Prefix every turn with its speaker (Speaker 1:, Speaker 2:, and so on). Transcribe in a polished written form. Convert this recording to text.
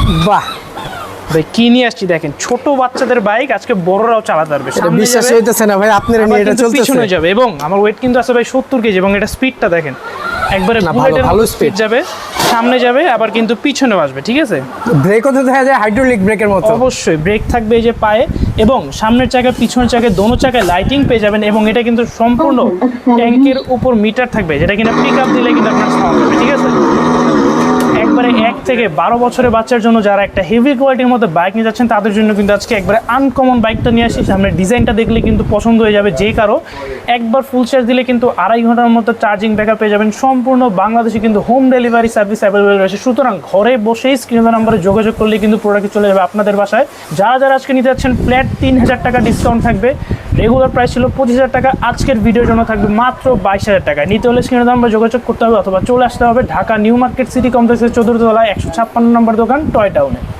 Speaker 1: বাহ
Speaker 2: ভাই কি নিয়ে আসছি দেখেন, ছোট বাচ্চাদের বাইক আজকে বড়রাও চালাতে পারবে। সামনে
Speaker 1: বিশ্বাস
Speaker 2: যাবে,
Speaker 1: হইতেছে না ভাই আপনারা
Speaker 2: আবার
Speaker 1: নিয়ে এটা
Speaker 2: কিন্তু
Speaker 1: চলতেছে।
Speaker 2: পিছনে যাবে, এবং আমার ওয়েট কিন্তু আছে ভাই 70 কেজি, এবং এটা স্পিডটা দেখেন একবারে
Speaker 1: না,
Speaker 2: বুলেটের
Speaker 1: ভালো
Speaker 2: মতো স্পিড
Speaker 1: speed।
Speaker 2: যাবে, সামনে যাবে আবার কিন্তু পিছনেও আসবে, ঠিক আছে।
Speaker 1: ব্রেকও তো দেখা যায় হাইড্রোলিক ব্রেকের মতো।
Speaker 2: অবশ্যই ব্রেক থাকবে এই যে পায়ে, এবং সামনের চাকায় পিছনের চাকায় দোনো চাকায় লাইটিং পেয়ে যাবেন, এবং এটা কিন্তু সম্পূর্ণ ট্যাঙ্কের উপর মিটার থাকবে, যেটা কিনা পিক আপ দিলে কিন্তু আপনার সাউন্ড হবে, ঠিক আছে। একবারে 1 থেকে 12 বছরের বাচ্চার জন্য যারা একটা হেভি কোয়ালিটির মধ্যে বাইক নিয়ে যাচ্ছেন তাদের জন্য কিন্তু আজকে একবারে আনকমন বাইকটা নিয়ে আসি। সামনে ডিজাইনটা দেখলে কিন্তু পছন্দ হয়ে যাবে যে কারো। একবার ফুল চার্জ দিলে কিন্তু 2.5 ঘন্টার মতো চার্জিং ব্যাকআপ পেয়ে যাবেন। সম্পূর্ণ বাংলাদেশে কিন্তু হোম ডেলিভারি সার্ভিস অ্যাভেলেবেল রয়েছে। সুতরাং ঘরে বসেই স্ক্রিনের নাম্বারে যোগাযোগ করলে কিন্তু প্রোডাক্ট চলে যাবে আপনাদের বাসায়। যারা যারা আজকে নিতে যাচ্ছেন ফ্ল্যাট 3000 টাকা ডিসকাউন্ট থাকবে। রেগুলার প্রাইস ছিল 25,000 টাকা, আজকের ভিডিওর জন্য থাকবে মাত্র 22,000 টাকায়। নিতে হলে স্ক্রিনের নাম্বারে যোগাযোগ করতে হবে অথবা চলে আসতে হবে ঢাকা নিউ মার্কেট সিটি কমপ্লেক্সের 14th তলায় 156 নম্বর দোকান টয় টাউনে।